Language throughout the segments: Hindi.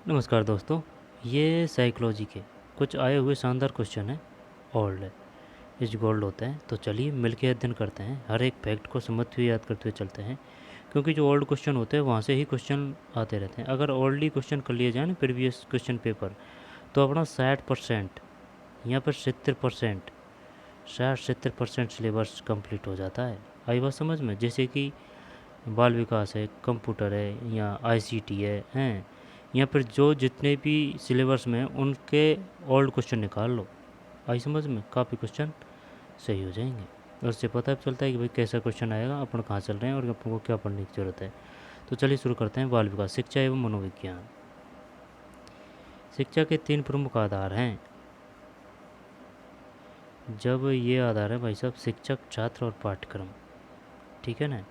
नमस्कार दोस्तों। ये साइकोलॉजी के कुछ आए हुए शानदार क्वेश्चन हैं। ओल्ड इज गोल्ड होते हैं, तो चलिए मिलकर अध्ययन करते हैं। हर एक फैक्ट को समझते हुए याद करते हुए चलते हैं, क्योंकि जो ओल्ड क्वेश्चन होते हैं वहाँ से ही क्वेश्चन आते रहते हैं। अगर ओल्ड ही क्वेश्चन कर लिए जाए ना प्रीवियस क्वेश्चन पेपर, तो अपना 60% यहाँ पर 70%, 60-70% सिलेबस कंप्लीट हो जाता है। आई बात समझ में? जैसे कि बाल विकास है, कंप्यूटर है, या आईसीटी हैं, या फिर जो जितने भी सिलेबस में हैं, उनके ओल्ड क्वेश्चन निकाल लो। आई समझ में? काफ़ी क्वेश्चन सही हो जाएंगे। और उससे पता चलता है कि भाई कैसा क्वेश्चन आएगा, अपन कहाँ चल रहे हैं और अपन को क्या पढ़ने की ज़रूरत है। तो चलिए शुरू करते हैं। बाल विकास, शिक्षा एवं मनोविज्ञान। शिक्षा के 3 प्रमुख आधार हैं। जब ये आधार है भाई साहब, शिक्षक, छात्र और पाठ्यक्रम। ठीक है ना?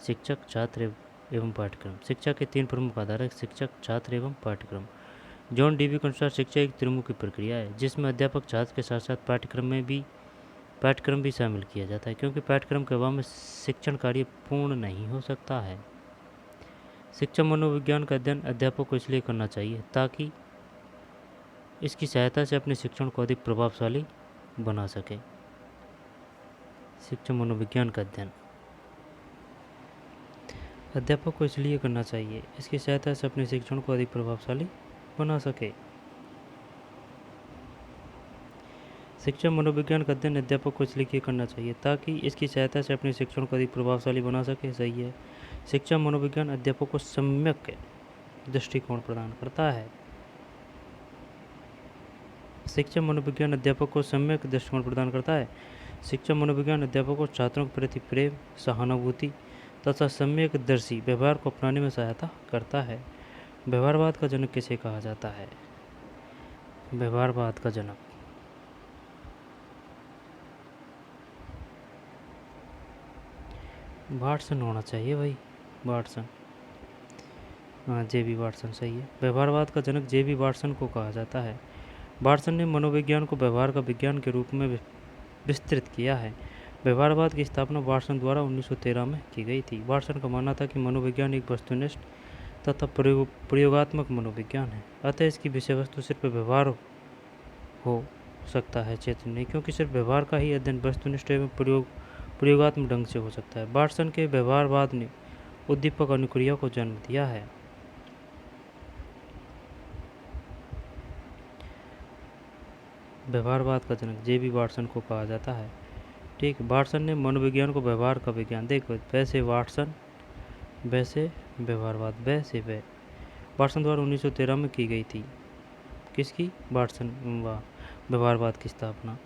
शिक्षक, छात्र एवं पाठ्यक्रम। शिक्षा के 3 प्रमुख आधार हैं: शिक्षक, छात्र एवं पाठ्यक्रम। जॉन डीवी के अनुसार शिक्षा एक त्रिमुखी प्रक्रिया है, जिसमें अध्यापक, छात्र के साथ साथ पाठ्यक्रम भी शामिल किया जाता है, क्योंकि पाठ्यक्रम के अभाव में शिक्षण कार्य पूर्ण नहीं हो सकता है। शिक्षा मनोविज्ञान का अध्ययन अध्यापक को इसलिए करना चाहिए ताकि इसकी सहायता से अपने शिक्षण को अधिक प्रभावशाली बना सके। शिक्षा मनोविज्ञान का अध्ययन अध्यापक को इसलिए करना चाहिए, इसकी सहायता से अपने शिक्षण को अधिक प्रभावशाली बना सके। शिक्षा मनोविज्ञान का अध्ययन अध्यापक को इसलिए करना चाहिए ताकि इसकी सहायता से अपने शिक्षण को अधिक प्रभावशाली बना सके। सही है। शिक्षा मनोविज्ञान अध्यापक को सम्यक दृष्टिकोण प्रदान करता है। शिक्षा मनोविज्ञान अध्यापक को सम्यक दृष्टिकोण प्रदान करता है। शिक्षा मनोविज्ञान अध्यापक को छात्रों के प्रति प्रेम, सहानुभूति तथा सम्यक दर्शी व्यवहार को अपनाने में सहायता करता है। व्यवहारवाद का जनक किसे कहा जाता है? व्यवहारवाद का जनक वाटसन होना चाहिए भाई, वाटसन। हाँ, जेबी वाटसन सही है। व्यवहारवाद का जनक जेबी वाटसन को कहा जाता है। वाटसन ने मनोविज्ञान को व्यवहार का विज्ञान के रूप में विस्तृत किया है। व्यवहारवाद की स्थापना वाटसन द्वारा 1913 में की गई थी। वाटसन का मानना था कि मनोविज्ञान एक वस्तुनिष्ठ तथा प्रयोगात्मक मनोविज्ञान है, अतः इसकी विषय वस्तु सिर्फ व्यवहार हो सकता है, चेतन नहीं, क्योंकि सिर्फ व्यवहार का ही अध्ययन वस्तुनिष्ठ एवं प्रयोगात्मक ढंग से हो सकता है। वाटसन के व्यवहारवाद ने उद्दीपक अनुक्रिया को जन्म दिया है। व्यवहारवाद का जनक जेबी वाटसन को कहा जाता है। ठीक, वाटसन ने मनोविज्ञान को व्यवहार का विज्ञान, देखो वैसे वाटसन, वैसे व्यवहारवाद, वैसे वे वाटसन द्वारा 1913 में की गई थी। किसकी? वाटसन, व्यवहारवाद की स्थापना।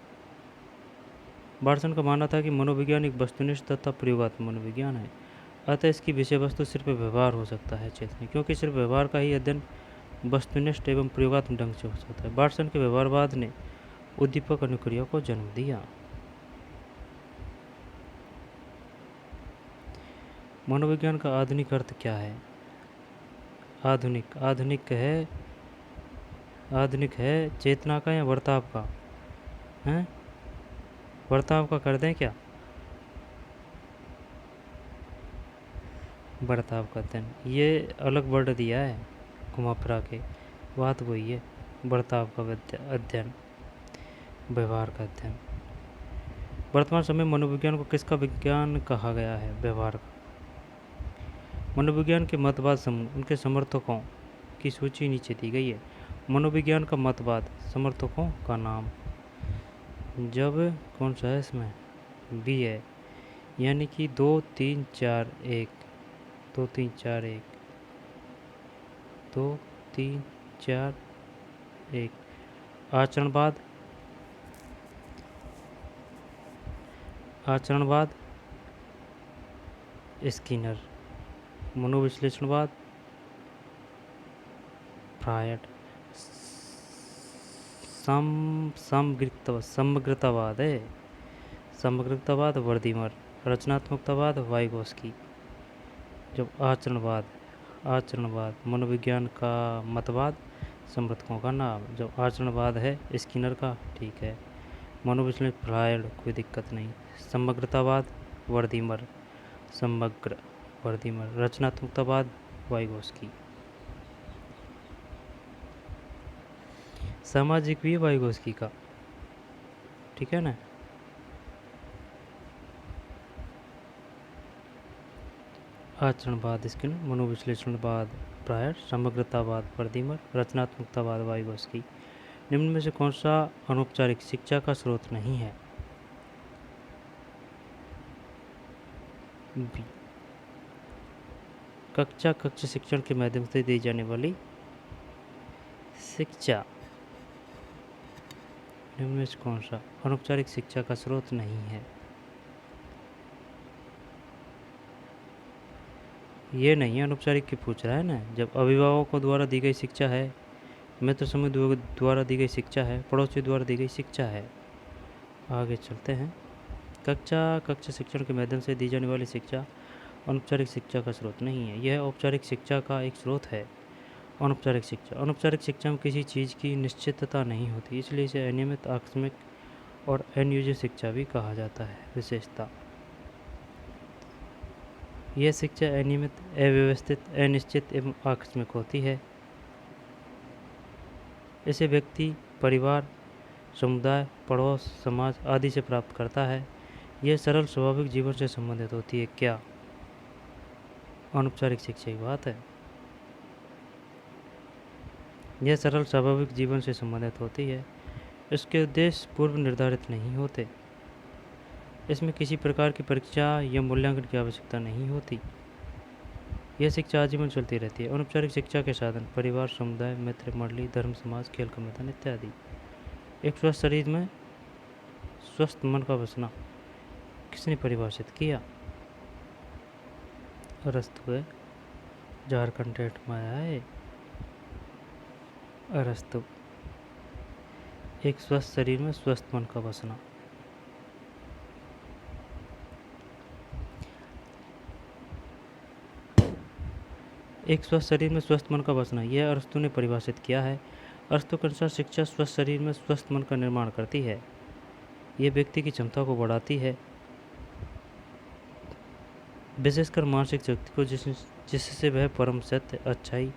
वाटसन का मानना था कि मनोविज्ञान एक वस्तुनिष्ठ तथा प्रयोगात्मक मनोविज्ञान है, अतः इसकी विषय वस्तु सिर्फ व्यवहार हो सकता है, चेतन, क्योंकि सिर्फ व्यवहार का ही अध्ययन वस्तुनिष्ठ एवं प्रयोगात्मक ढंग से हो सकता है। वाटसन के व्यवहारवाद ने उद्दीपक अनुक्रिया को जन्म दिया। मनोविज्ञान का आधुनिक अर्थ क्या है? आधुनिक है चेतना का या वर्ताव का? हैं? वर्ताव का कर दें क्या? बर्ताव का अध्ययन, ये अलग वर्ड दिया है घुमा फिरा के, बात वही है। बर्ताव का अध्ययन, व्यवहार का अध्ययन। वर्तमान समय मनोविज्ञान को किसका विज्ञान कहा गया है? व्यवहार का। मनोविज्ञान के मतवाद समूह, उनके समर्थकों की सूची नीचे दी गई है। मनोविज्ञान का मतवाद समर्थकों का नाम। जब कौन सा है इसमें? बी है, यानी कि 2 3 4 1, 2 3 4 1, 2 3 4 1। आचरणवाद, स्किनर। मनोविश्लेषणवाद, फ्रायड। समग्रतावाद है, समग्रतावाद वर्दीमर। रचनात्मकतावाद वाइगोस्की। जब आचरणवाद मनोविज्ञान का मतवाद, समर्थकों का नाम। जब आचरणवाद है स्किनर का, ठीक है। मनोविश्लेषण फ्रायड, कोई दिक्कत नहीं। समग्रतावाद वर्दीमर, समग्र वर्दीमर। रचनात्मकतावाद वाइगोस्की। सामाजिक भी है वाइगोस्की का, ठीक है ना। आचरणवाद स्किन, मनोविश्लेषणवाद प्रायर, समग्रतावाद वर्दीमर, रचनात्मकतावाद वाइगोस्की। निम्न में से कौन सा अनौपचारिक शिक्षा का स्रोत नहीं है? बी, कक्षा शिक्षण के माध्यम से दी जाने वाली शिक्षा। निम्न में से कौन सा अनौपचारिक शिक्षा का स्रोत नहीं है? ये नहीं है, अनौपचारिक की पूछ रहा है ना। जब अभिभावकों द्वारा दी गई शिक्षा है, मित्र समूह द्वारा दी गई शिक्षा है, पड़ोसी द्वारा दी गई शिक्षा है। आगे चलते हैं। कक्षा शिक्षण के माध्यम से दी जाने वाली शिक्षा अनौपचारिक शिक्षा का स्रोत नहीं है, यह औपचारिक शिक्षा का एक स्रोत है। अनौपचारिक शिक्षा में किसी चीज़ की निश्चितता नहीं होती, इसलिए इसे अनियमित, आकस्मिक और अनियोजित शिक्षा भी कहा जाता है। विशेषता, यह शिक्षा अनियमित, अव्यवस्थित, अनिश्चित एवं आकस्मिक होती है। इसे व्यक्ति, परिवार, समुदाय, पड़ोस, समाज आदि से प्राप्त करता है। यह सरल स्वाभाविक जीवन से संबंधित होती है। क्या अनौपचारिक शिक्षा की बात है? यह सरल स्वाभाविक जीवन से संबंधित होती है। इसके उद्देश्य पूर्व निर्धारित नहीं होते। इसमें किसी प्रकार की परीक्षा या मूल्यांकन की आवश्यकता नहीं होती। यह शिक्षा आजीवन चलती रहती है। अनौपचारिक शिक्षा के साधन परिवार, समुदाय, मित्र मंडली, धर्म, समाज, खेल का मैदान इत्यादि। एक स्वस्थ शरीर में स्वस्थ मन का बसना किसने परिभाषित किया? अरस्तु है। झारखंड टेट में आया है अरस्तु। एक स्वस्थ शरीर में स्वस्थ मन का बसना। एक स्वस्थ शरीर में स्वस्थ मन का बसना, यह अरस्तु ने परिभाषित किया है। अरस्तु के अनुसार शिक्षा स्वस्थ शरीर में स्वस्थ मन का निर्माण करती है। यह व्यक्ति की क्षमता को बढ़ाती है, विशेषकर मानसिक शक्ति को, जिससे वह परम सत्य, अच्छाई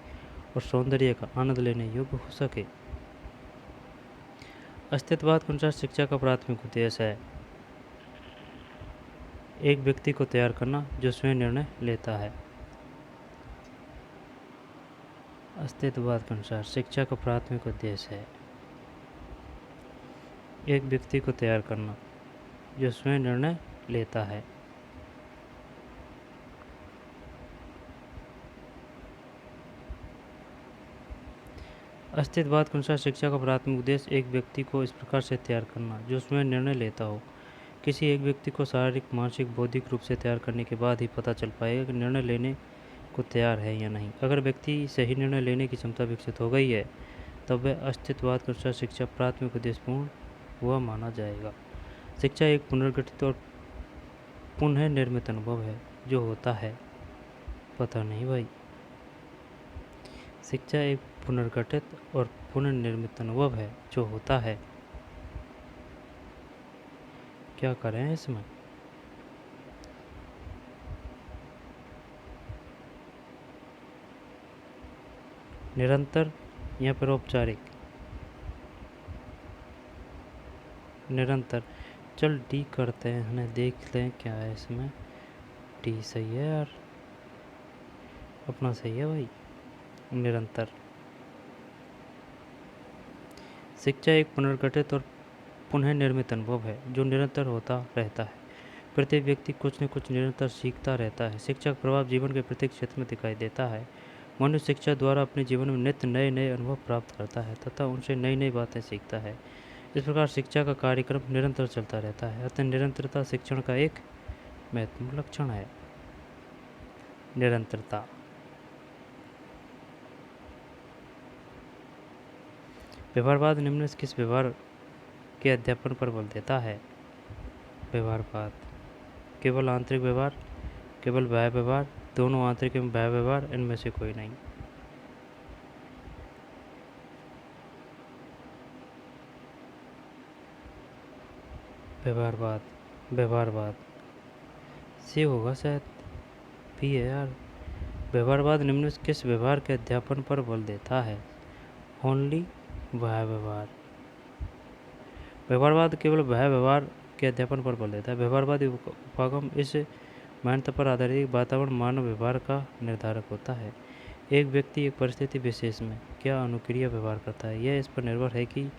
और सौंदर्य का आनंद लेने योग्य हो सके। अस्तित्ववाद के अनुसार शिक्षा का प्राथमिक उद्देश्य है एक व्यक्ति को तैयार करना जो स्वयं निर्णय लेता है। अस्तित्ववाद के अनुसार शिक्षा का प्राथमिक उद्देश्य है एक व्यक्ति को तैयार करना जो स्वयं निर्णय लेता है। अस्तित्ववाद के अनुसार शिक्षा का प्राथमिक उद्देश्य एक व्यक्ति को इस प्रकार से तैयार करना जो स्वयं निर्णय लेता हो। किसी एक व्यक्ति को शारीरिक, मानसिक, बौद्धिक रूप से तैयार करने के बाद ही पता चल पाएगा कि निर्णय लेने को तैयार है या नहीं। अगर व्यक्ति सही निर्णय लेने की क्षमता विकसित हो गई है तब वह अस्तित्ववाद के अनुसार शिक्षा प्राथमिक उद्देश्यपूर्ण हुआ माना जाएगा। शिक्षा एक पुनर्गठित और पुनः निर्मित अनुभव है जो होता है। पता नहीं भाई। शिक्षा एक पुनर्गठित और पुनर्निर्मित अनुभव है जो होता है। क्या करें इसमें? निरंतर या फिर औपचारिक? निरंतर। चल डी करते हैं, हमें देख लें क्या है इसमें। डी सही है यार, अपना सही है भाई। निरंतर। शिक्षा एक पुनर्गठित और पुनः निर्मित अनुभव है जो निरंतर होता रहता है। प्रत्येक व्यक्ति कुछ न कुछ निरंतर सीखता रहता है। शिक्षा का प्रभाव जीवन के प्रत्येक क्षेत्र में दिखाई देता है। मनुष्य शिक्षा द्वारा अपने जीवन में नित्य नए नए अनुभव प्राप्त करता है तथा उनसे नई नई बातें सीखता है। इस प्रकार शिक्षा का कार्यक्रम निरंतर चलता रहता है। अतः निरंतरता शिक्षण का एक महत्वपूर्ण लक्षण है। निरंतरता। व्यवहारवाद निम्न से किस व्यवहार के अध्यापन पर बल देता है? व्यवहारवाद। केवल आंतरिक व्यवहार, केवल बाह्य व्यवहार, दोनों आंतरिक एवं बाह्य व्यवहार, इनमें से कोई नहीं। व्यवहारवाद। व्यवहारवाद से होगा शायद, भी है यार। व्यवहारवाद निम्न से किस व्यवहार के अध्यापन पर बल देता है? ओनली वह व्यवहार। व्यवहारवाद केवल वह व्यवहार के अध्यापन पर बल देता है। व्यवहारवादी उपागम इस मान्यता पर आधारित वातावरण मानव व्यवहार का निर्धारक होता है। एक व्यक्ति एक परिस्थिति विशेष में क्या अनुक्रिया व्यवहार करता है, यह इस पर निर्भर है कि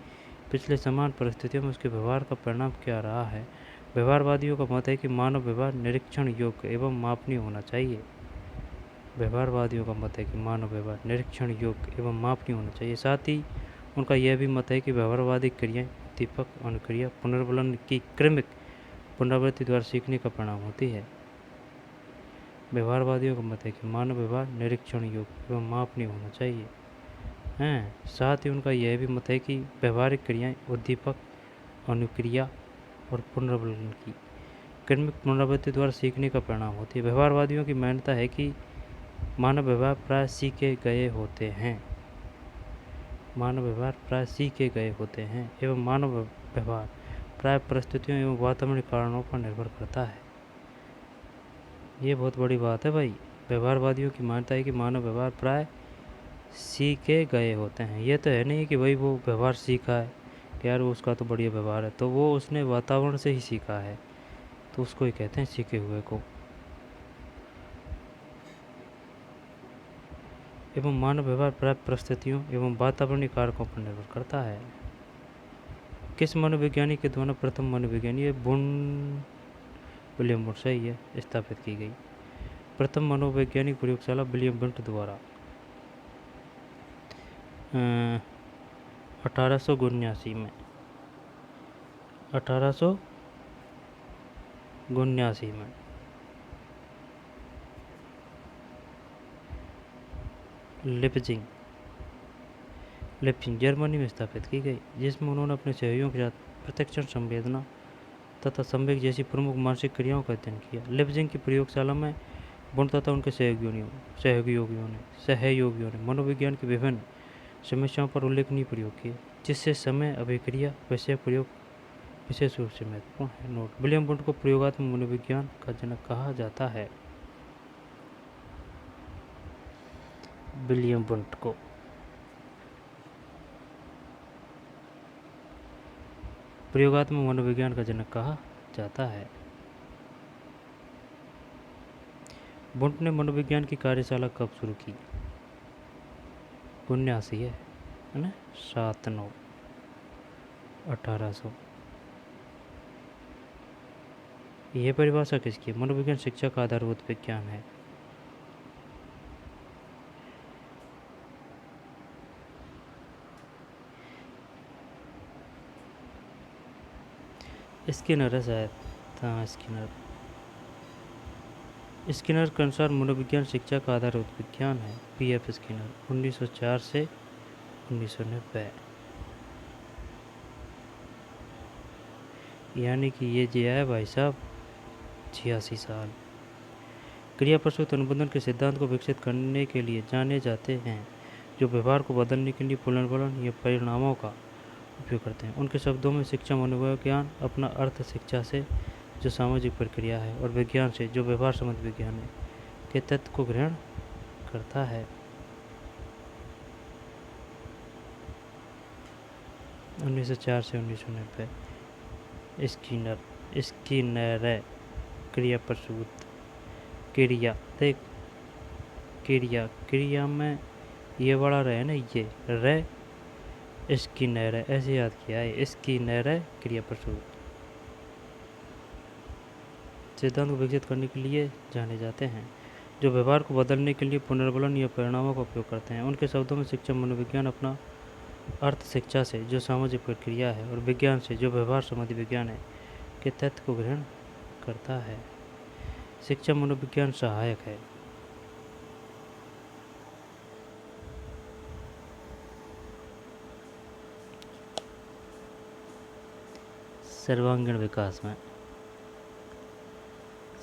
पिछले समान परिस्थितियों में उसके व्यवहार का परिणाम क्या रहा है। व्यवहारवादियों का मत है कि मानव व्यवहार निरीक्षण योग्य एवं मापनीय होना चाहिए। व्यवहारवादियों का मत है कि मानव व्यवहार निरीक्षण योग्य एवं मापनीय होना चाहिए। साथ ही उनका यह भी मत है कि व्यवहारवादी क्रियाएं दीपक अनुक्रिया पुनर्वलन की क्रमिक पुनरावृत्ति द्वारा सीखने का परिणाम होती है। व्यवहारवादियों का मत है कि मानव व्यवहार निरीक्षण योग्य एवं मापनीय होना चाहिए। साथ ही उनका यह भी मत है कि व्यवहारिक क्रियाएं उद्दीपक अनुक्रिया और पुनर्वलन की क्रमिक पुनरावृत्ति द्वारा सीखने का परिणाम होती है। व्यवहारवादियों की मान्यता है कि मानव व्यवहार प्राय सीखे गए होते हैं। मानव व्यवहार प्राय सीखे गए होते हैं एवं मानव व्यवहार प्राय परिस्थितियों एवं वातावरणीय कारणों पर निर्भर करता है। ये बहुत बड़ी बात है भाई। व्यवहारवादियों की मान्यता है कि मानव व्यवहार प्राय सीखे गए होते हैं। ये तो है नहीं कि भाई वो व्यवहार सीखा है कि यार उसका तो बढ़िया व्यवहार है, तो वो उसने वातावरण से ही सीखा है, तो उसको ही कहते हैं सीखे हुए को। एवं मानव व्यवहार प्राय परिस्थितियों एवं वातावरणीय कारकों पर निर्भर करता है। किस मनोविज्ञानी के द्वारा प्रथम मनोविज्ञानी विलियम बुंट सही है स्थापित की गई? प्रथम मनोवैज्ञानिक प्रयोगशाला विलियम बुंट द्वारा 1879 में 1879 में लिपजिंग जर्मनी में स्थापित की गई, जिसमें उन्होंने अपने सहयोगियों के साथ प्रत्यक्षण संवेदना तथा संवेग जैसी प्रमुख मानसिक क्रियाओं का अध्ययन किया। लिपजिंग की प्रयोगशाला में बुंट तथा उनके सहयोगियों ने मनोविज्ञान की विभिन्न समस्याओं पर उल्लेखनीय प्रयोग किए, जिससे समय अभिक्रिया विषय प्रयोग विशेष रूप से महत्वपूर्ण है। नोट: विलियम बुंट को प्रयोगात्मक मनोविज्ञान का जनक कहा जाता है। विलियम बुंट को प्रयोगात्मक मनोविज्ञान का जनक कहा जाता है। बुंट ने मनोविज्ञान की कार्यशाला कब शुरू की? 79 है ना, 7/9/1800। यह परिभाषा किसकी? मनोविज्ञान शिक्षा का आधारभूत विज्ञान है। स्किनर है शायद, हाँ स्किनर के अनुसार मनोविज्ञान शिक्षा का आधारभूत विज्ञान है। पीएफ स्किनर 1904 से 1990, यानी कि ये जो है भाई साहब 86 साल। क्रिया प्रसूत अनुबंधन के सिद्धांत को विकसित करने के लिए जाने जाते हैं, जो व्यवहार को बदलने के लिए पुनर्वलन या परिणामों का उपयोग करते हैं। उनके शब्दों में शिक्षा मनोविज्ञान अपना अर्थ शिक्षा से जो सामाजिक प्रक्रिया है और विज्ञान से जो व्यवहार संबंधी विज्ञान है के तत्व को ग्रहण करता है। 1904 से 1990। स्किनर क्रिया प्रसूत क्रिया में ये बड़ा रहे ना, ये रे स्किनर ऐसे याद किया है। स्किनर क्रिया प्रसूत सिद्धांत को विकसित करने के लिए जाने जाते हैं, जो व्यवहार को बदलने के लिए पुनर्वलन या परिणामों का उपयोग करते हैं। उनके शब्दों में शिक्षा मनोविज्ञान अपना अर्थ शिक्षा से जो सामाजिक प्रक्रिया है और विज्ञान से जो व्यवहार संबंधी विज्ञान है के तत्व को ग्रहण करता है। शिक्षा मनोविज्ञान सहायक है। सर्वांगीण विकास में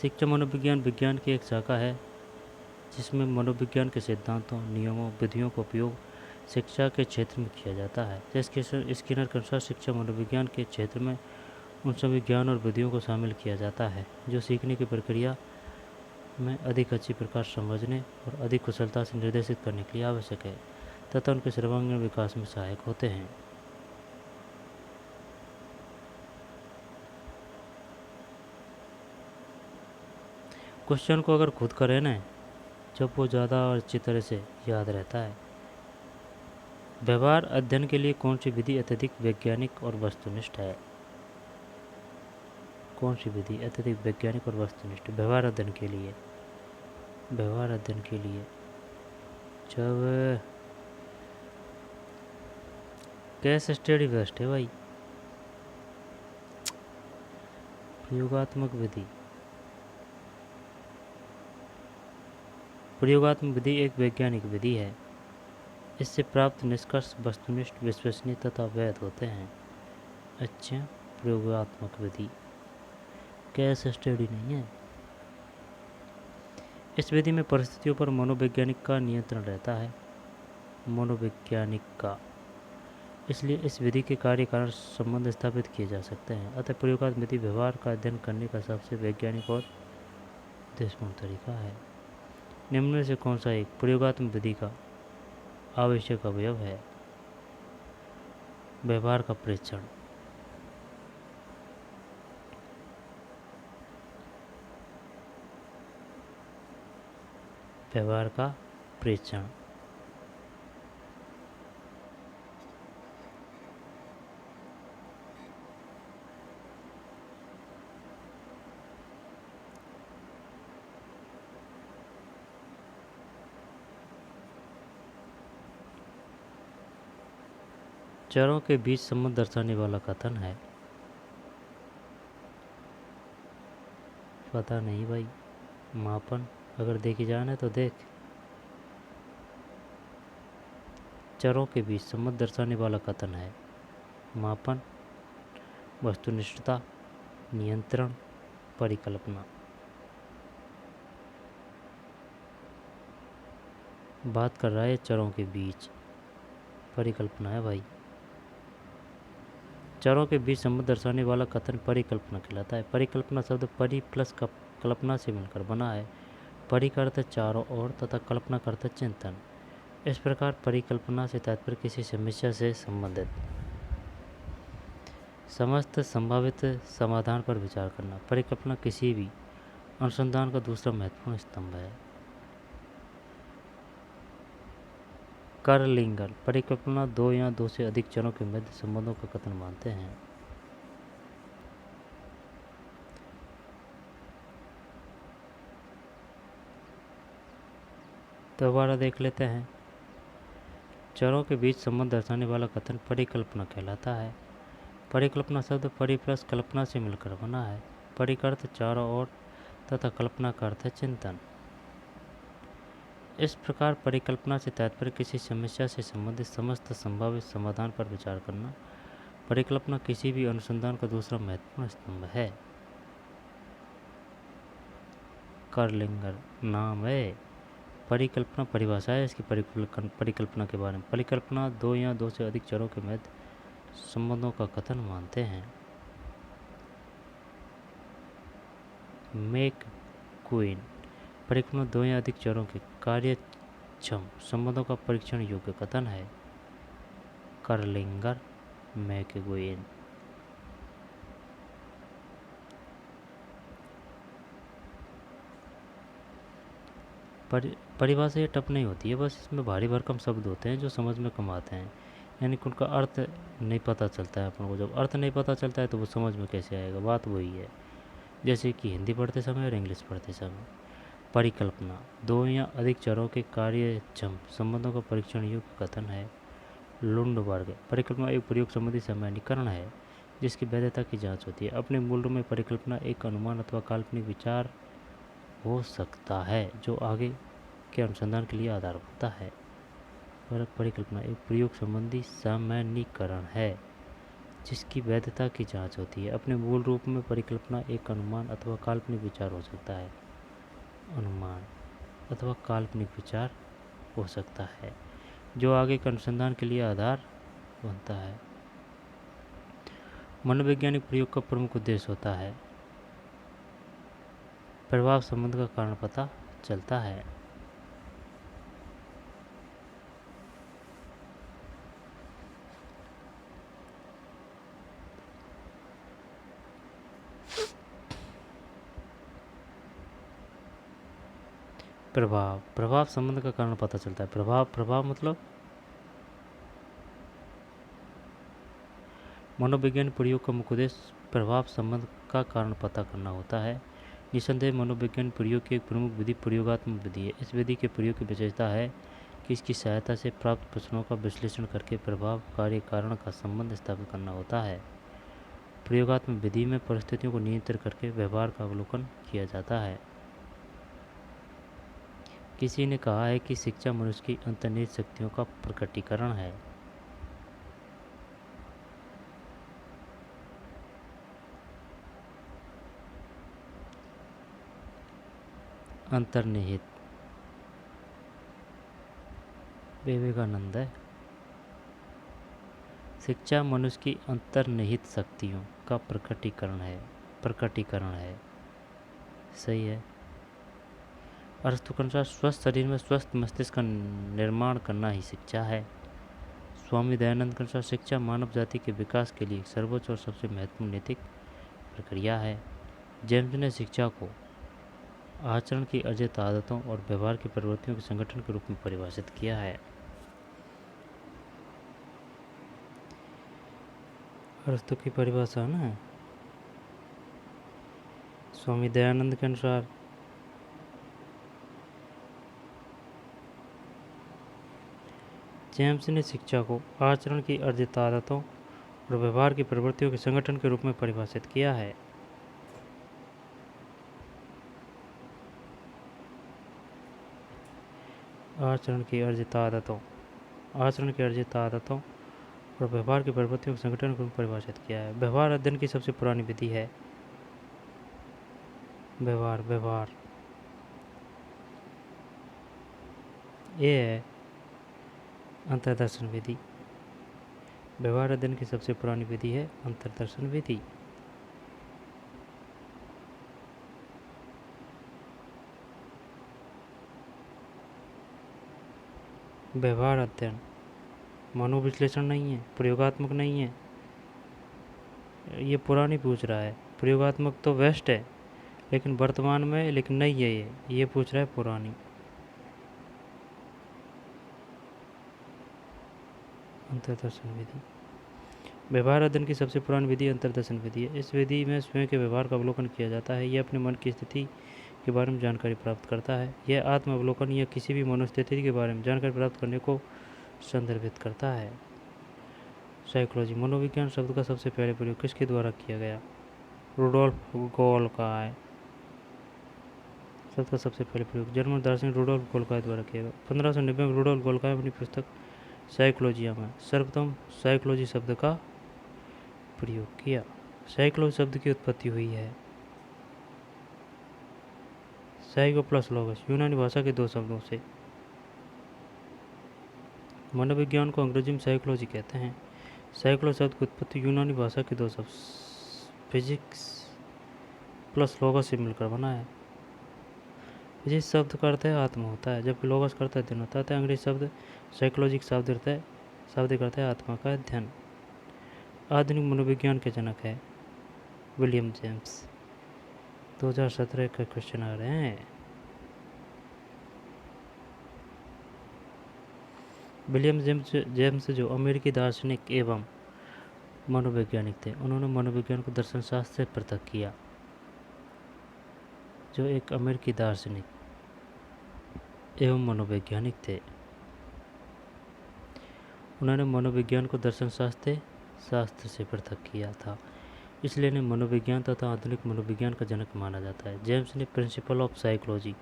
शिक्षा मनोविज्ञान विज्ञान की एक शाखा है, जिसमें मनोविज्ञान के सिद्धांतों, नियमों, विधियों का उपयोग शिक्षा के क्षेत्र में किया जाता है। जैसे स्किनर के अनुसार शिक्षा मनोविज्ञान के क्षेत्र में उन सभी ज्ञान और विधियों को शामिल किया जाता है जो सीखने की प्रक्रिया में अधिक अच्छी प्रकार समझने और अधिक कुशलता से निर्देशित करने के लिए आवश्यक है। तथा उनके सर्वांगीण विकास में सहायक होते हैं। क्वेश्चन को अगर खुद करें ना, जब वो ज़्यादा और अच्छी तरह से याद रहता है। व्यवहार अध्ययन के लिए कौन सी विधि अत्यधिक वैज्ञानिक और वस्तुनिष्ठ है? कौन सी विधि अत्यधिक वैज्ञानिक और वस्तुनिष्ठ? व्यवहार अध्ययन के लिए, व्यवहार अध्ययन के लिए जब केस स्टडी बेस्ट है भाई। प्रयोगात्मक विधि, प्रयोगात्मक विधि एक वैज्ञानिक विधि है। इससे प्राप्त निष्कर्ष वस्तुनिष्ठ, विश्वसनीय तथा वैध होते हैं। अच्छा, प्रयोगात्मक विधि केस स्टडी नहीं है। इस विधि में परिस्थितियों पर मनोवैज्ञानिक का नियंत्रण रहता है, मनोवैज्ञानिक का। इसलिए इस विधि के कार्य कारण संबंध स्थापित किए जा सकते हैं। अतः प्रयोगात्मक विधि व्यवहार का अध्ययन करने का सबसे वैज्ञानिक और उद्देश्यपूर्ण तरीका है। निम्न में से कौन सा एक प्रयोगात्मक विधि का आवश्यक अवयव है? व्यवहार का परीक्षण। व्यवहार का परीक्षण। चरों के बीच संबंध दर्शाने वाला कथन है। पता नहीं भाई। मापन अगर देखी जाए तो देख, चरों के बीच संबंध दर्शाने वाला कथन है। मापन, वस्तुनिष्ठता, नियंत्रण, परिकल्पना। बात कर रहा है चरों के बीच, परिकल्पना है भाई। चरों के बीच संबंध दर्शाने वाला कथन परिकल्पना कहलाता है। परिकल्पना शब्द परि प्लस कल्पना से मिलकर बना है। परि का अर्थ चारों ओर तथा कल्पना का अर्थ चिंतन। इस प्रकार परिकल्पना से तात्पर्य किसी समस्या से संबंधित समस्त संभावित समाधान पर विचार करना। परिकल्पना किसी भी अनुसंधान का दूसरा महत्वपूर्ण स्तंभ है। कर्लिंगर परिकल्पना दो या दो से अधिक चरों के मध्य संबंधों का कथन मानते हैं। तो दोबारा देख लेते हैं। चरों के बीच संबंध दर्शाने वाला कथन परिकल्पना कहलाता है। परिकल्पना शब्द परि प्लस कल्पना से मिलकर बना है। परि का अर्थ चारों ओर तथा कल्पना का अर्थ है चिंतन। इस प्रकार परिकल्पना से तात्पर्य किसी समस्या से संबंधित समस्त संभावित समाधान पर विचार करना। परिकल्पना किसी भी अनुसंधान का दूसरा महत्वपूर्ण स्तंभ है। कर्लिंगर नाम है। परिकल्पना परिभाषा है इसकी परिकल्पना के बारे में। परिकल्पना दो या दो से अधिक चरों के मध्य संबंधों का कथन मानते हैं। मेक क्वीन परिकल्पना दो या अधिक चरों के कार्यक्षम संबंधों का परीक्षण योग्य कथन है। कर्लिंगर, मैकगुइन। परिभाषा ये टफ नहीं होती है, बस इसमें भारी भरकम शब्द होते हैं जो समझ में कम आते हैं, यानी कि उनका अर्थ नहीं पता चलता है अपन को। जब अर्थ नहीं पता चलता है तो वो समझ में कैसे आएगा, बात वही है। जैसे कि हिंदी पढ़ते समय और इंग्लिश पढ़ते समय। परिकल्पना दो या अधिक चरों के कार्यक्षम संबंधों का परीक्षण योग्य कथन है। लुंडबर्ग परिकल्पना एक प्रयोग संबंधी सामान्यीकरण है जिसकी वैधता की जांच होती है। अपने मूल रूप में परिकल्पना एक अनुमान अथवा काल्पनिक विचार हो सकता है जो आगे के अनुसंधान के लिए आधार होता है। परिकल्पना एक प्रयोग संबंधी सामान्यीकरण है जिसकी वैधता की जांच होती है। अपने मूल रूप में परिकल्पना एक अनुमान अथवा काल्पनिक विचार हो सकता है। अनुमान अथवा काल्पनिक विचार हो सकता है जो आगे के अनुसंधान के लिए आधार बनता है। मनोवैज्ञानिक प्रयोग का प्रमुख उद्देश्य होता है प्रभाव संबंध का कारण पता चलता है। प्रभाव, प्रभाव संबंध का कारण पता चलता है। प्रभाव, प्रभाव मतलब मनोविज्ञान प्रयोग का मुख्य उद्देश्य प्रभाव संबंध का कारण पता करना होता है। निसंदेह मनोविज्ञान प्रयोग की एक प्रमुख विधि प्रयोगात्मक विधि है। इस विधि के प्रयोग की विशेषता है कि इसकी सहायता से प्राप्त प्रश्नों का विश्लेषण करके प्रभाव कार्य कारण का संबंध स्थापित करना होता है। प्रयोगात्मक विधि में परिस्थितियों को नियंत्रित करके व्यवहार का अवलोकन किया जाता है। किसी ने कहा है कि शिक्षा मनुष्य की अंतर्निहित शक्तियों का प्रकटीकरण है। अंतर्निहित, विवेकानंद है। शिक्षा मनुष्य की अंतर्निहित शक्तियों का प्रकटीकरण है। सही है। अरस्तु के अनुसार स्वस्थ शरीर में स्वस्थ मस्तिष्क का निर्माण करना ही शिक्षा है। स्वामी दयानंद के अनुसार शिक्षा मानव जाति के विकास के लिए सर्वोच्च और सबसे महत्वपूर्ण नैतिक प्रक्रिया है। जेम्स ने शिक्षा को आचरण की अर्जित आदतों और व्यवहार की प्रवृत्तियों के संगठन के रूप में परिभाषित किया है। अरस्तु की परिभाषा ना, स्वामी दयानंद के अनुसार जेम्स ने शिक्षा को आचरण की अर्जित आदतों और व्यवहार की प्रवृत्तियों के संगठन के रूप में परिभाषित किया है। आचरण की अर्जित आदतों और व्यवहार की प्रवृत्तियों के संगठन के रूप में परिभाषित किया है। व्यवहार अध्ययन की सबसे पुरानी विधि है। व्यवहार ये है अंतर्दर्शन विधि। व्यवहार अध्ययन की सबसे पुरानी विधि है अंतर्दर्शन विधि। व्यवहार अध्ययन मनोविश्लेषण नहीं है, प्रयोगात्मक नहीं है। ये पुरानी पूछ रहा है। प्रयोगात्मक तो वेस्ट है लेकिन वर्तमान में लेकिन नहीं है। ये पूछ रहा है पुरानी। अंतर्दर्शन विधि। व्यवहार अध्ययन की सबसे पुरानी विधि अंतर्दर्शन विधि है। इस विधि में स्वयं के व्यवहार का अवलोकन किया जाता है। यह अपने मन की स्थिति के बारे में जानकारी प्राप्त करता है। यह आत्म अवलोकन या किसी भी मनोस्थिति के बारे में जानकारी प्राप्त करने को संदर्भित करता है। साइकोलॉजी, मनोविज्ञान शब्द का सबसे पहले प्रयोग किसके द्वारा किया गया? रुडोल्फ गोल्काय। शब्द का सबसे पहले प्रयोग जर्मन दार्शनिक रुडोल्फ गोल्काय द्वारा किया गया। 1590 में रुडोल्फ गोल्काय अपनी पुस्तक साइकोलॉजिया में सर्वप्रथम साइकोलॉजी शब्द का प्रयोग किया। साइकोलॉजी शब्द की उत्पत्ति हुई है साइको प्लस लॉगस यूनानी भाषा के दो शब्दों से। मनोविज्ञान को अंग्रेजी में साइकोलॉजी कहते हैं। साइकोलॉजी शब्द की उत्पत्ति यूनानी भाषा के दो शब्द फिजिक्स प्लस लॉगस से मिलकर बना है। फिजिक्स शब्द का अर्थ है आत्मा होता है, जबकि लॉगस का अर्थ अध्ययन होता है। अंग्रेजी शब्द साइकोलॉजी का शाब्दिक अर्थ है आत्मा का अध्ययन। आधुनिक मनोविज्ञान के जनक है विलियम जेम्स। 2017 का क्वेश्चन आ रहे हैं। विलियम जेम्स जो अमेरिकी दार्शनिक एवं मनोवैज्ञानिक थे, उन्होंने मनोविज्ञान को दर्शन शास्त्र से पृथक किया। जो एक अमेरिकी दार्शनिक एवं मनोवैज्ञानिक थे, उन्होंने मनोविज्ञान को दर्शन शास्त्र से पृथक किया था, इसलिए इन्हें मनोविज्ञान तथा आधुनिक मनोविज्ञान का जनक माना जाता है। जेम्स ने प्रिंसिपल ऑफ साइकोलॉजी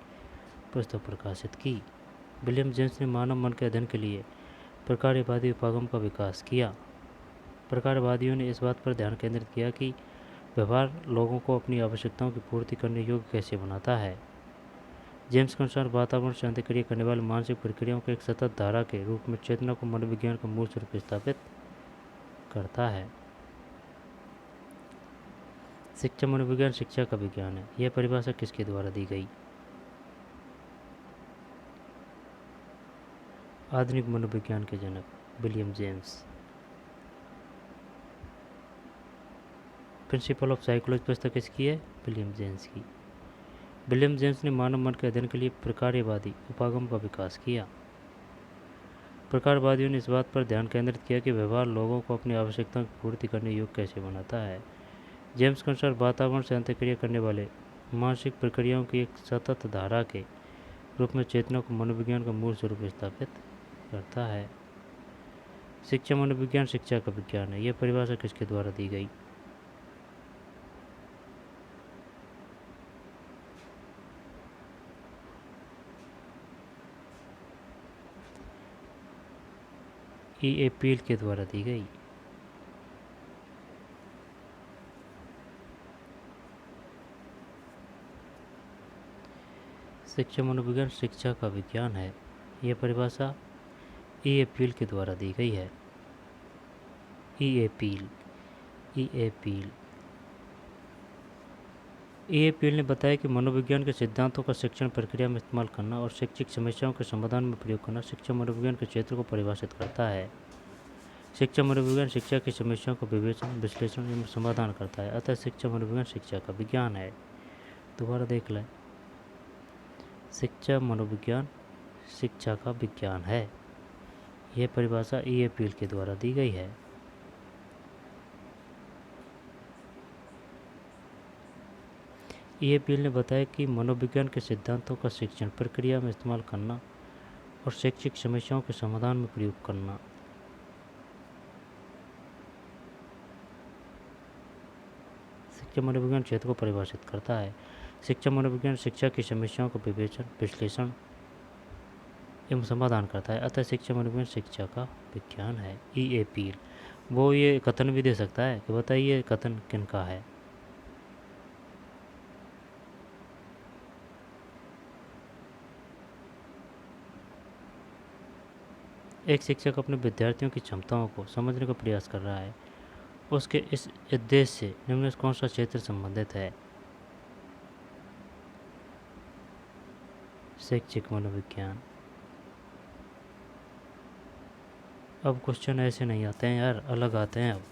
पुस्तक प्रकाशित की। विलियम जेम्स ने मानव मन के अध्ययन के लिए प्रकारवादी उपागम का विकास किया। प्रकारवादियों ने इस बात पर ध्यान केंद्रित किया कि व्यवहार लोगों को अपनी आवश्यकताओं की पूर्ति करने योग्य कैसे बनाता है। जेम्स के अनुसार वातावरण से अंतःक्रिया करने वाली मानसिक प्रक्रियाओं के एक सतत धारा के रूप में चेतना को मनोविज्ञान का मूल स्वरूप स्थापित करता है। शिक्षा मनोविज्ञान शिक्षा का विज्ञान है। यह परिभाषा किसके द्वारा दी गई? आधुनिक मनोविज्ञान के जनक William James. Principle of psychology पुस्तक किसकी है? विलियम जेम्स की। विलियम जेम्स ने मानव मन के अध्ययन के लिए प्रकारवादी उपागम का विकास किया। प्रकारवादियों ने इस बात पर ध्यान केंद्रित किया कि व्यवहार लोगों को अपनी आवश्यकताओं की पूर्ति करने योग्य कैसे बनाता है। जेम्स के अनुसार वातावरण से अंतःक्रिया करने वाले मानसिक प्रक्रियाओं की एक सतत धारा के रूप में चेतना को मनोविज्ञान का मूल स्वरूप स्थापित करता है। शिक्षा मनोविज्ञान शिक्षा का विज्ञान है। यह परिभाषा किसके द्वारा दी गई? E.A. पील के द्वारा दी गई। शिक्षा मनोविज्ञान शिक्षा का विज्ञान है। यह परिभाषा E.A. पील के द्वारा दी गई है। E.A. पील E.A. पील ने बताया कि मनोविज्ञान के सिद्धांतों का शिक्षण प्रक्रिया में इस्तेमाल करना और शैक्षिक समस्याओं के समाधान में प्रयोग करना शिक्षा मनोविज्ञान के क्षेत्र को परिभाषित करता है। शिक्षा मनोविज्ञान शिक्षा की समस्याओं का विवेचन, विश्लेषण एवं समाधान करता है, अतः शिक्षा मनोविज्ञान शिक्षा का विज्ञान है। दोबारा देख लें, शिक्षा मनोविज्ञान शिक्षा का विज्ञान है। यह परिभाषा E.A. पील के द्वारा दी गई है। E.A. पील ने बताया कि मनोविज्ञान के सिद्धांतों का शिक्षण प्रक्रिया में इस्तेमाल करना और शैक्षिक समस्याओं के समाधान में प्रयोग करना शिक्षा मनोविज्ञान क्षेत्र को परिभाषित करता है। शिक्षा मनोविज्ञान शिक्षा की समस्याओं का विवेचन, विश्लेषण एवं समाधान करता है, अतः शिक्षा मनोविज्ञान शिक्षा का विज्ञान है। E.A. पील वो ये कथन भी दे सकता है कि बताइए कथन किनका है। एक शिक्षक अपने विद्यार्थियों की क्षमताओं को समझने का प्रयास कर रहा है। उसके इस उद्देश्य से निम्न में कौन सा क्षेत्र संबंधित है? शैक्षिक मनोविज्ञान। अब क्वेश्चन ऐसे नहीं आते हैं यार, अलग आते हैं अब।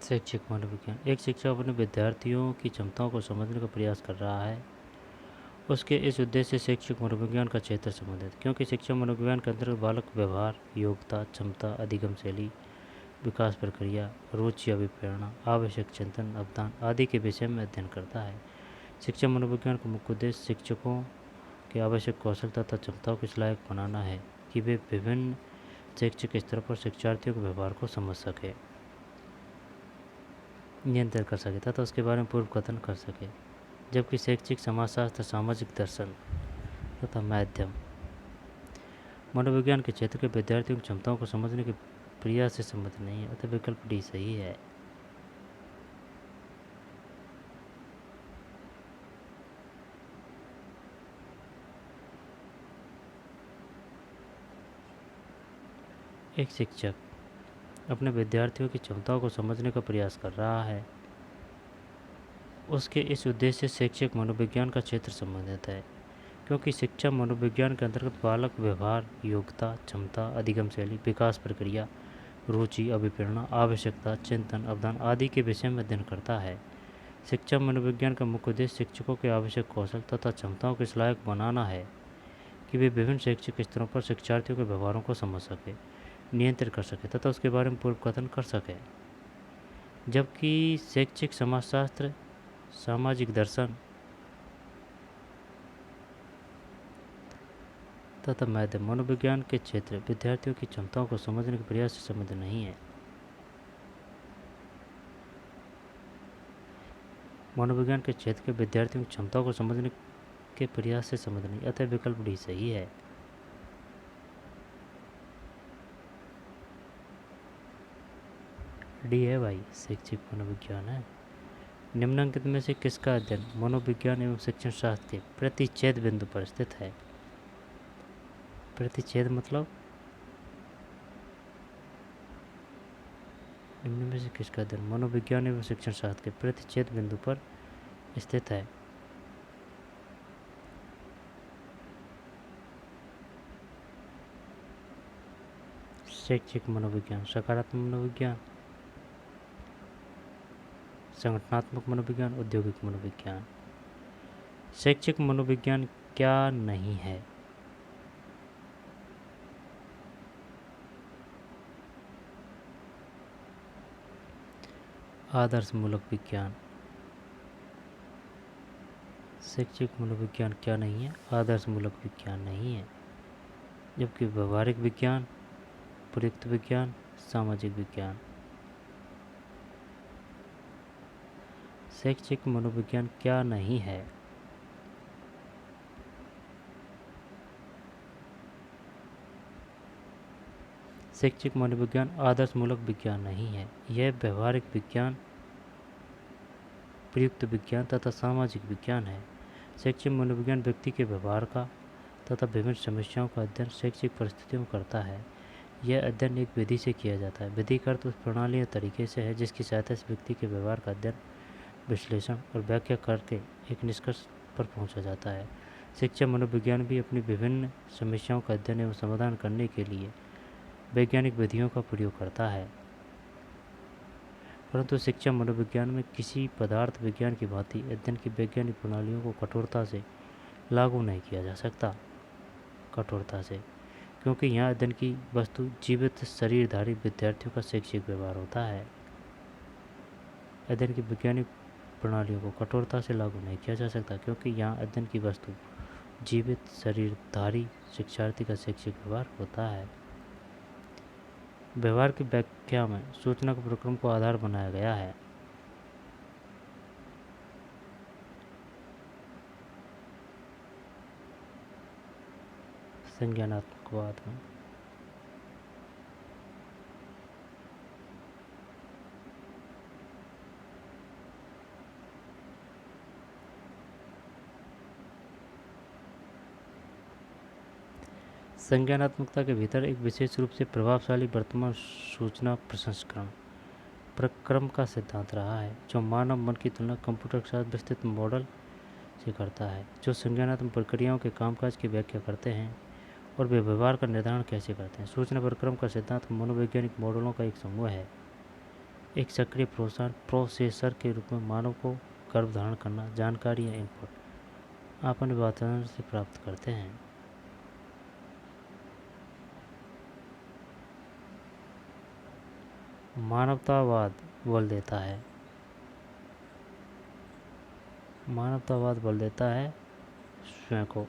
शैक्षिक मनोविज्ञान एक शिक्षक अपने विद्यार्थियों की क्षमताओं को समझने का प्रयास कर रहा है। उसके इस उद्देश्य से शैक्षिक मनोविज्ञान का क्षेत्र संबंधित, क्योंकि शिक्षा मनोविज्ञान के अंतर्गत बालक व्यवहार, योग्यता, क्षमता, अधिगम शैली, विकास प्रक्रिया, रुचि, अभिप्रेरणा, आवश्यक चिंतन, अवदान आदि के विषय में अध्ययन करता है। शिक्षा मनोविज्ञान का मुख्य उद्देश्य शिक्षकों के आवश्यक कौशल तथा क्षमताओं को इस लायक बनाना है कि वे विभिन्न शैक्षिक स्तरों पर शिक्षार्थियों के व्यवहार को समझ सके, नियंत्रित कर सके तथा उसके बारे में पूर्व कथन कर सके। जबकि शैक्षिक समाजशास्त्र, सामाजिक दर्शन तथा माध्यम मनोविज्ञान के क्षेत्र के विद्यार्थियों की क्षमताओं को समझने के प्रयास से संबंधित नहीं है, अतः विकल्प डी सही है। एक शिक्षक अपने विद्यार्थियों की क्षमताओं को समझने का प्रयास कर रहा है। उसके इस उद्देश्य से शैक्षिक मनोविज्ञान का क्षेत्र संबंधित है, क्योंकि शिक्षा मनोविज्ञान के अंतर्गत बालक व्यवहार, योग्यता, क्षमता, अधिगम शैली, विकास प्रक्रिया, रुचि, अभिप्रेरणा, आवश्यकता, चिंतन, अवदान आदि के विषय में अध्ययन करता है। शिक्षा मनोविज्ञान का मुख्य उद्देश्य शिक्षकों के आवश्यक कौशल तथा क्षमताओं को इस लायक बनाना है कि वे विभिन्न शैक्षिक स्तरों पर शिक्षार्थियों के व्यवहारों को समझ सके, नियंत्रित कर सके तथा उसके बारे में पूर्व कथन कर सके। जबकि शैक्षिक समाजशास्त्र, सामाजिक दर्शन तथा माध्यम मनोविज्ञान के क्षेत्र विद्यार्थियों की क्षमताओं को समझने के प्रयास से संबंधित नहीं है। मनोविज्ञान के क्षेत्र के विद्यार्थियों की क्षमताओं को समझने के प्रयास से संबंधित नहीं, अतः विकल्प डी सही है। डी है भाई, शैक्षिक मनोविज्ञान है। निम्नलिखित में से किसका अध्ययन मनोविज्ञान एवं शिक्षण शास्त्र के प्रतिच्छेद बिंदु पर स्थित है? प्रतिच्छेद मतलब इनमें में से किसका अध्ययन मनोविज्ञान एवं शिक्षण शास्त्र के प्रतिच्छेद बिंदु पर स्थित है? शैक्षिक मनोविज्ञान, सकारात्मक मनोविज्ञान, संगठनात्मक मनोविज्ञान, औद्योगिक मनोविज्ञान। शैक्षिक मनोविज्ञान क्या नहीं है? आदर्शमूलक विज्ञान। शैक्षिक मनोविज्ञान क्या नहीं है? आदर्शमूलक विज्ञान नहीं है। जबकि व्यवहारिक विज्ञान, प्रयुक्त विज्ञान, सामाजिक विज्ञान। शैक्षिक मनोविज्ञान क्या नहीं है? शैक्षिक मनोविज्ञान आदर्शमूलक विज्ञान नहीं है। यह व्यवहारिक विज्ञान, प्रयुक्त विज्ञान तथा सामाजिक विज्ञान है। शैक्षिक मनोविज्ञान व्यक्ति के व्यवहार का तथा विभिन्न समस्याओं का अध्ययन शैक्षिक परिस्थितियों में करता है। यह अध्ययन एक विधि से किया जाता है। विधि का अर्थ उस प्रणाली या तरीके से है जिसकी सहायता से व्यक्ति के व्यवहार का अध्ययन, विश्लेषण और व्याख्या करके एक निष्कर्ष पर पहुंचा जाता है। शिक्षा मनोविज्ञान भी अपनी विभिन्न समस्याओं का अध्ययन एवं समाधान करने के लिए वैज्ञानिक विधियों का प्रयोग करता है। परंतु शिक्षा मनोविज्ञान में किसी पदार्थ विज्ञान की भांति अध्ययन की वैज्ञानिक प्रणालियों को कठोरता से लागू नहीं किया जा सकता। कठोरता से, क्योंकि यहाँ अध्ययन की वस्तु जीवित शरीरधारी विद्यार्थियों का शैक्षिक व्यवहार होता है। अध्ययन की वैज्ञानिक प्रणालियों को कठोरता से लागू नहीं किया जा सकता, क्योंकि यहाँ अध्ययन की वस्तु जीवित शरीरधारी शिक्षार्थी का शैक्षिक व्यवहार होता है। व्यवहार की व्याख्या में सूचना के प्रक्रम को आधार बनाया गया है। संज्ञानात्मकवाद में संज्ञानात्मकता के भीतर एक विशेष रूप से प्रभावशाली वर्तमान सूचना प्रसंस्करण प्रक्रम का सिद्धांत रहा है, जो मानव मन की तुलना कंप्यूटर के साथ विस्तृत मॉडल से करता है, जो संज्ञानात्मक प्रक्रियाओं के कामकाज की व्याख्या करते हैं और वे व्यवहार का निर्धारण कैसे करते हैं। सूचना प्रक्रम का सिद्धांत मनोवैज्ञानिक मॉडलों का एक समूह है। एक सक्रिय प्रोसेसर के रूप में मानव को गर्भधारण करना, जानकारी या इनपुट आप अपने वातावरण से प्राप्त करते हैं। मानवतावाद बल देता है स्वयं को।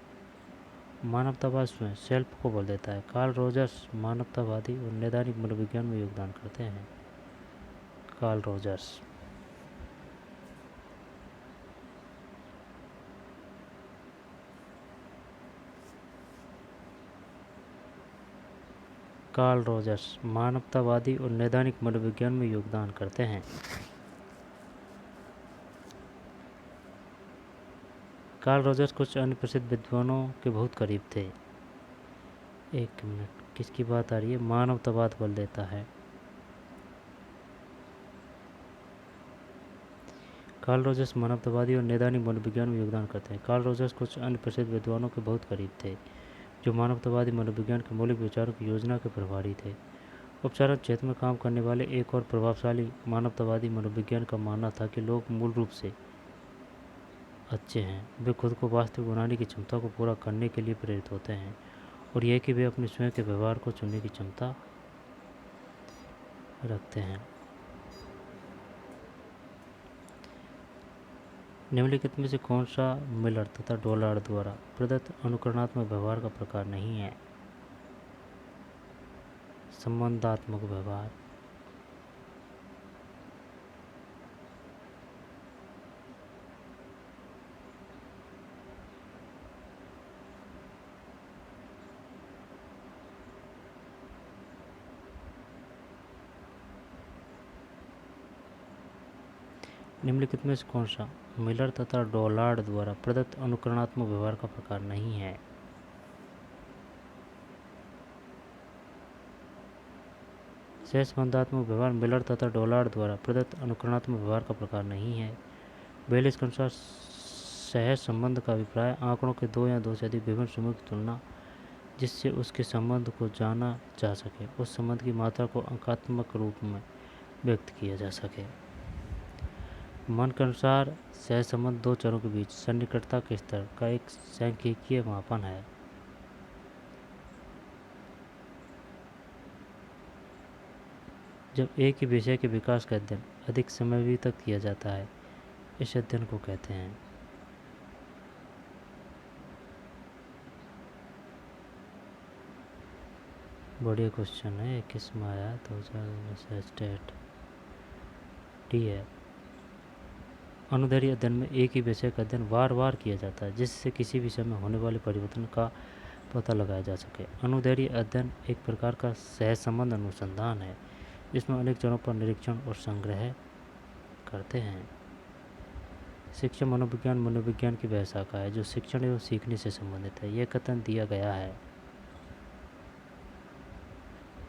मानवतावाद स्वयं सेल्फ को बल देता है। कार्ल रोजर्स मानवतावादी और नैदानिक मनोविज्ञान में योगदान करते हैं। कार्ल रोजर्स मानवतावादी और नैदानिक मनोविज्ञान में योगदान करते हैं। कार्ल रोजर्स कुछ अन्य प्रसिद्ध विद्वानों के बहुत करीब थे। एक मिनट, किसकी बात आ रही है? मानवतावाद बल देता है। कार्ल रोजर्स मानवतावादी और नैदानिक मनोविज्ञान में योगदान करते हैं। कार्ल रोजर्स कुछ अन्य प्रसिद्ध विद्वानों के बहुत करीब थे, जो मानवतावादी मनोविज्ञान के मौलिक विचारों की योजना के प्रभारी थे। उपचारण क्षेत्र में काम करने वाले एक और प्रभावशाली मानवतावादी मनोविज्ञान का मानना था कि लोग मूल रूप से अच्छे हैं। वे खुद को वास्तविक बनाने की क्षमता को पूरा करने के लिए प्रेरित होते हैं, और यह कि वे अपने स्वयं के व्यवहार को चुनने की क्षमता रखते हैं। निम्नलिखित में से कौन सा मिलर तथा डोलार्ड द्वारा प्रदत्त अनुकरणात्मक व्यवहार का प्रकार नहीं है? संबंधात्मक व्यवहार। निम्नलिखित में से कौन सा मिलर तथा डोलार्ड द्वारा प्रदत्त अनुकरणात्मक व्यवहार का प्रकार नहीं है? सहसंबंधात्मक व्यवहार मिलर तथा डोलार्ड द्वारा प्रदत्त अनुकरणात्मक व्यवहार का प्रकार नहीं है। बेलिस के अनुसार सहज संबंध का अभिप्राय आंकड़ों के दो या दो से अधिक विभिन्न समूह की तुलना जिससे उसके संबंध को जाना जा सके, उस संबंध की मात्रा को अंकात्मक रूप में व्यक्त किया जा सके। मन के अनुसार सहसंबंध दो चरों के बीच सन्निकटता के स्तर का एक सांख्यिकीय मापन है। जब एक ही विषय के विकास का अध्ययन अधिक समय तक किया जाता है, इस अध्ययन को कहते हैं। बढ़िया क्वेश्चन है, किस में आया 2019 स्टेट डी है। अनुदैर्घ्य अध्ययन में एक ही विषय का अध्ययन बार बार किया जाता है जिससे किसी विषय में होने वाले परिवर्तन का पता लगाया जा सके। अनुदैर्घ्य अध्ययन एक प्रकार का सहसंबंध अनुसंधान है जिसमें अनेक चरों पर निरीक्षण और संग्रह करते हैं। शिक्षण मनोविज्ञान की वह शाखा है जो शिक्षण एवं सीखने से संबंधित है। यह कथन दिया गया है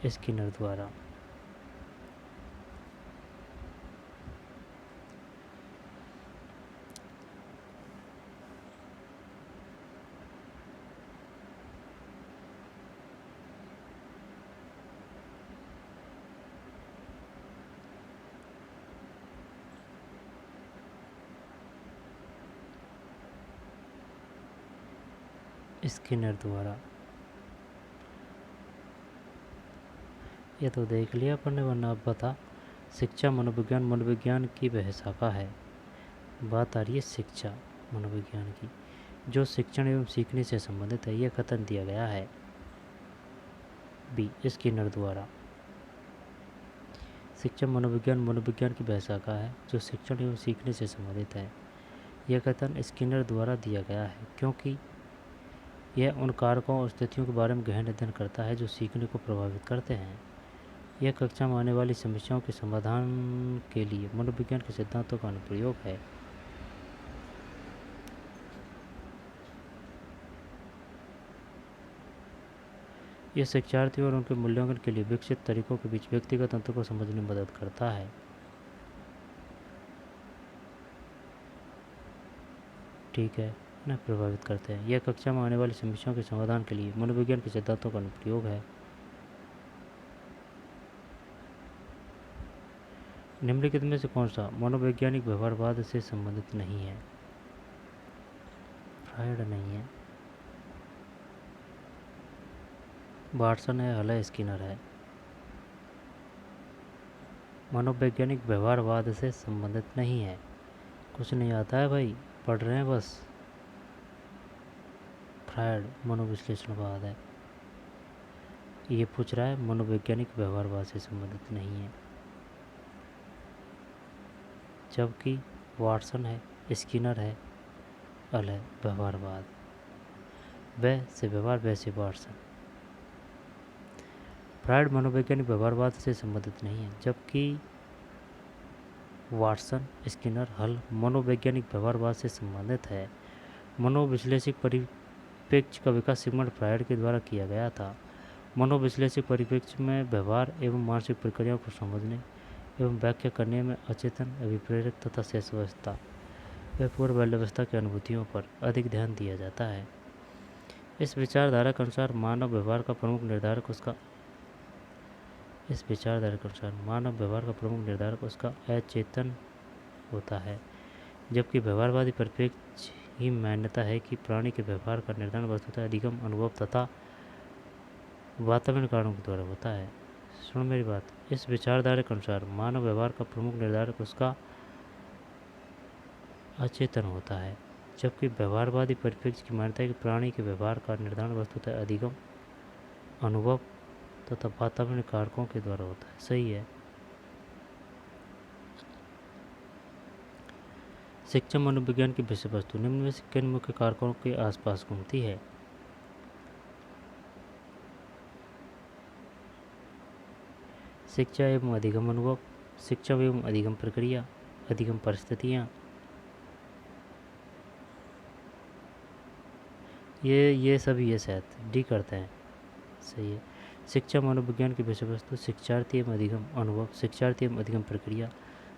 स्किनर द्वारा। स्किनर द्वारा ये तो देख लिया अपन ने, वरना आप बता। शिक्षा मनोविज्ञान की वह शाखा है। बात आ रही है शिक्षा मनोविज्ञान की जो शिक्षण एवं सीखने से संबंधित है। यह कथन दिया गया है बी स्किनर द्वारा। शिक्षा मनोविज्ञान की वह शाखा है जो शिक्षण एवं सीखने से संबंधित है। यह कथन स्किनर द्वारा दिया गया है क्योंकि यह उन कारकों और स्थितियों के बारे में गहन अध्ययन करता है जो सीखने को प्रभावित करते हैं। यह कक्षा में आने वाली समस्याओं के समाधान के लिए मनोविज्ञान के सिद्धांतों का अनुप्रयोग है। यह शिक्षार्थियों और उनके मूल्यांकन के लिए विकसित तरीकों के बीच व्यक्तिगत अंतर को समझने में मदद करता है। ठीक है ना, प्रभावित करते हैं। यह कक्षा में आने वाली समस्याओं के समाधान के लिए मनोविज्ञान के सिद्धांतों का अनुप्रयोग है। निम्नलिखित में से कौन सा मनोवैज्ञानिक व्यवहारवाद से संबंधित नहीं है? फ्रायड नहीं है, वाटसन है, हल है, स्किनर है। मनोवैज्ञानिक व्यवहारवाद से संबंधित नहीं है। कुछ नहीं आता है भाई, पढ़ रहे हैं बस। फ्रायड मनोविश्लेषणवाद है। ये पूछ रहा है मनोवैज्ञानिक व्यवहारवाद से संबंधित नहीं है, जबकि वाटसन है, स्किनर है, हल है व्यवहारवाद। वह से व्यवहार, वैसे वाटसन। फ्रायड मनोवैज्ञानिक व्यवहारवाद से संबंधित नहीं है, जबकि वाटसन, स्किनर, हल मनोवैज्ञानिक व्यवहारवाद से संबंधित है। मनोविश्लेषिक परिप्रेक्ष्य का विकास सिगमंड फ्रायड के द्वारा किया गया था। मनोविश्लेषिक परिप्रेक्ष्य में व्यवहार एवं मानसिक प्रक्रियाओं को समझने एवं व्याख्या करने में अचेतन, अभिप्रेरक तथा शेष अवस्था व पूर्व बाल्यावस्था की अनुभूतियों पर अधिक ध्यान दिया जाता है। इस विचारधारा के अनुसार मानव व्यवहार का प्रमुख निर्धारक उसका अचेतन होता है, जबकि व्यवहारवादी परिप्रेक्ष्य ही मान्यता है कि प्राणी के व्यवहार का निर्धारण वस्तुतः अधिगम, अनुभव तथा वातावरण कारणों के द्वारा होता है। सुन मेरी बात। इस विचारधारा के अनुसार मानव व्यवहार का प्रमुख निर्धारक उसका अचेतन होता है, जबकि व्यवहारवादी परिप्रेक्ष्य की मान्यता है कि प्राणी के व्यवहार का निर्धारण वस्तुतः अधिगम, अनुभव तथा वातावरण कारकों के द्वारा होता है। सही है। शिक्षा मनोविज्ञान की विषय वस्तु निम्न में से किन मुख्य कारकों के आसपास घूमती है? शिक्षा एवं अधिगम अनुभव, शिक्षा एवं अधिगम प्रक्रिया, अधिगम परिस्थितियाँ। ये सभी है शायद, डी करते हैं। सही है। शिक्षा मनोविज्ञान की विषय वस्तु शिक्षार्थी एवं अधिगम अनुभव, शिक्षार्थी एवं अधिगम प्रक्रिया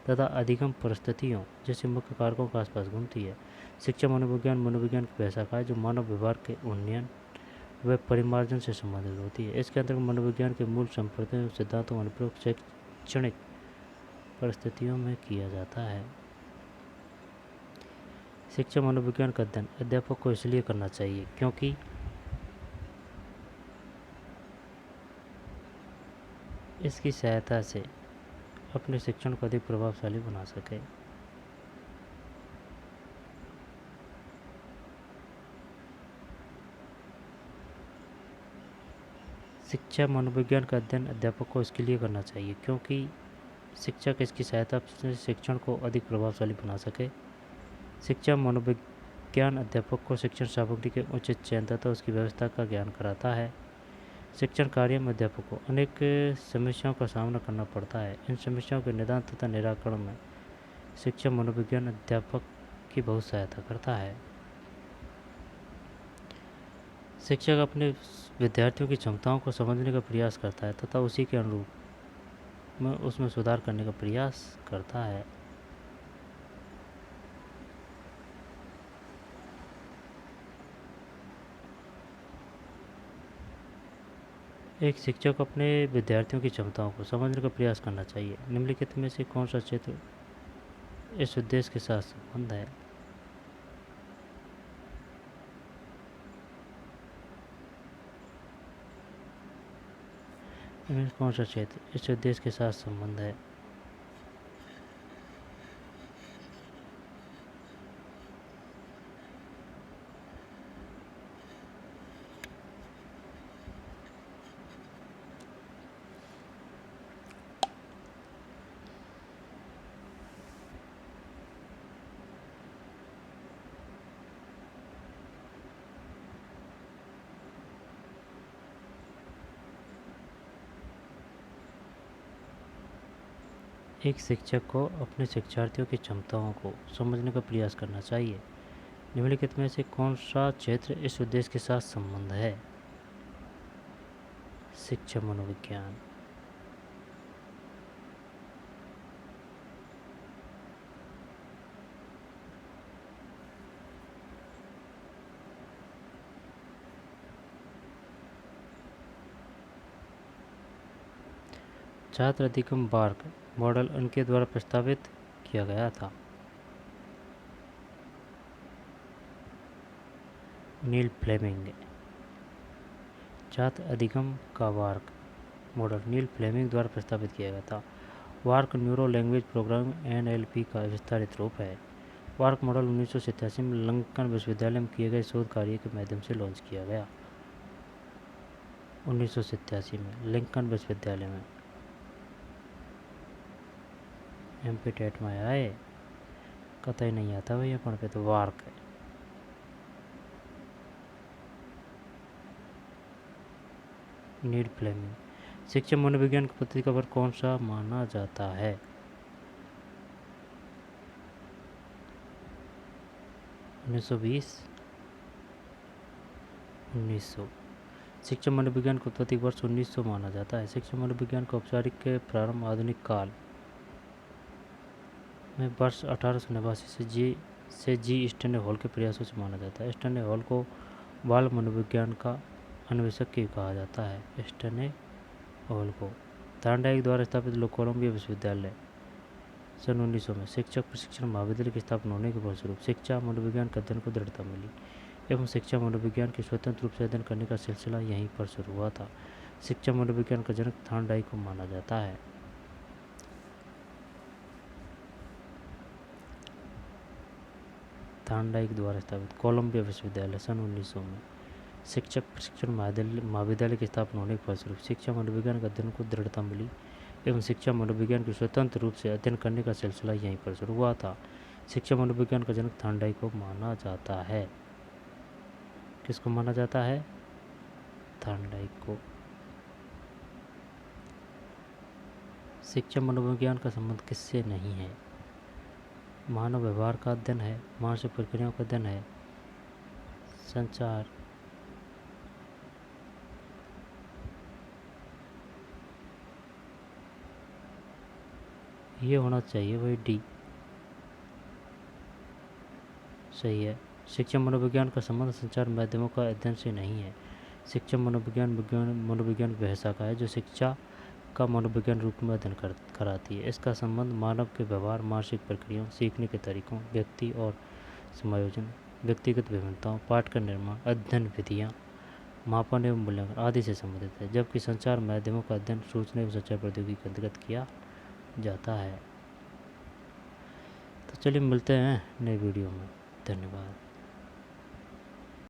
तथा अधिगम परिस्थितियों जैसे मुख्य कारकों के आसपास घूमती है। शिक्षा मनोविज्ञान की शाखा है जो मानव व्यवहार के उन्नयन व परिमार्जन से संबंधित होती है। इसके अंतर्गत मनोविज्ञान के मूल संप्रदायों सिद्धांतों का अनुप्रयोग शैक्षणिक परिस्थितियों में किया जाता है। शिक्षा मनोविज्ञान का अध्ययन अध्यापक को इसलिए करना चाहिए क्योंकि इसकी सहायता से अपने शिक्षण को अधिक प्रभावशाली बना सके। शिक्षा मनोविज्ञान का अध्ययन अध्यापक को इसके लिए करना चाहिए क्योंकि शिक्षक इसकी सहायता से शिक्षण को अधिक प्रभावशाली बना सके। शिक्षा मनोविज्ञान अध्यापक को शिक्षण सामग्री के उचित चयन तथा उसकी व्यवस्था का ज्ञान कराता है। शिक्षण कार्य में अध्यापक को अनेक समस्याओं का सामना करना पड़ता है। इन समस्याओं के निदान तथा निराकरण में शिक्षा मनोविज्ञान अध्यापक की बहुत सहायता करता है। शिक्षक अपने विद्यार्थियों की क्षमताओं को समझने का प्रयास करता है तथा उसी के अनुरूप में उसमें सुधार करने का प्रयास करता है। एक शिक्षक को अपने विद्यार्थियों की क्षमताओं को समझने का प्रयास करना चाहिए। निम्नलिखित में से कौन सा क्षेत्र इस उद्देश्य के साथ संबंध है? इनमें कौन सा क्षेत्र इस उद्देश्य के साथ संबंध है? एक शिक्षक को अपने शिक्षार्थियों की क्षमताओं को समझने का प्रयास करना चाहिए। निम्नलिखित में से कौन सा क्षेत्र इस उद्देश्य के साथ संबंध है? शिक्षा मनोविज्ञान। छात्र अधिगम बार्क मॉडल उनके द्वारा प्रस्तावित किया गया था। नील फ्लेमिंग। छात्र अधिगम का वार्क मॉडल नील फ्लेमिंग द्वारा प्रस्तावित किया गया था। वार्क न्यूरो लैंग्वेज प्रोग्रामिंग NLP का विस्तारित रूप है। वार्क मॉडल 1987 में लंकन विश्वविद्यालय में किए गए शोध कार्य के माध्यम से लॉन्च किया गया। 1987 में लिंकन विश्वविद्यालय में MP टेट में आए कतई नहीं आता भैया पढ़ पे तो वार्क है। नील फ्लेमिंग। शिक्षा मनोविज्ञान की पद्धति का वर्ग कौन सा माना जाता है? 1920 1900। शिक्षा मनोविज्ञान का उत्पत्ति वर्ष 1900 माना जाता है। शिक्षा मनोविज्ञान का औपचारिक प्रारंभ आधुनिक काल में वर्ष 1889 से जी स्टैनले हॉल के प्रयासों से माना जाता है। स्टैनले हॉल को बाल मनोविज्ञान का अन्वेषक भी कहा जाता है। स्टैनले हॉल को थॉर्नडाइक द्वारा स्थापित कोलंबिया विश्वविद्यालय सन 1900 में शिक्षक प्रशिक्षण महाविद्यालय की स्थापना होने के फलस्वरूप शिक्षा मनोविज्ञान के अध्ययन को दृढ़ता मिली एवं शिक्षा मनोविज्ञान के स्वतंत्र रूप से अध्ययन करने का सिलसिला यहीं पर शुरू हुआ था। शिक्षा मनोविज्ञान का जनक थॉर्नडाइक को माना जाता है। थॉर्नडाइक द्वारा स्थापित कोलंबिया विश्वविद्यालय सन 1900 में शिक्षक प्रशिक्षण महाविद्यालय की स्थापना होने के फलस्वरूप शिक्षा मनोविज्ञान के अध्ययन को दृढ़ता मिली एवं शिक्षा मनोविज्ञान के स्वतंत्र रूप से अध्ययन करने का सिलसिला यहीं पर शुरू हुआ था। शिक्षा मनोविज्ञान का जनक थॉर्नडाइक को माना जाता है। किसको माना जाता है? थॉर्नडाइक को। शिक्षा मनोविज्ञान का संबंध किससे नहीं है? मानव व्यवहार का अध्ययन है, मानसिक प्रक्रियाओं का अध्ययन है, संचार ये होना चाहिए वही डी, सही है। शिक्षा मनोविज्ञान का संबंध संचार माध्यमों का अध्ययन से नहीं है। शिक्षा मनोविज्ञान वह शाखा है जो शिक्षा का मनोविज्ञान रूप में अध्ययन कराती है। इसका संबंध मानव के व्यवहार, मानसिक प्रक्रियाओं, सीखने के तरीकों, व्यक्ति और समायोजन, व्यक्तिगत विभिन्नताओं, पाठ का निर्माण, अध्ययन विधियाँ, मापन एवं मूल्यांकन आदि से संबंधित है। जबकि संचार माध्यमों का अध्ययन सूचना एवं संचार प्रौद्योगिकी के अंतर्गत किया जाता है। तो चलिए मिलते हैं नए वीडियो में। धन्यवाद।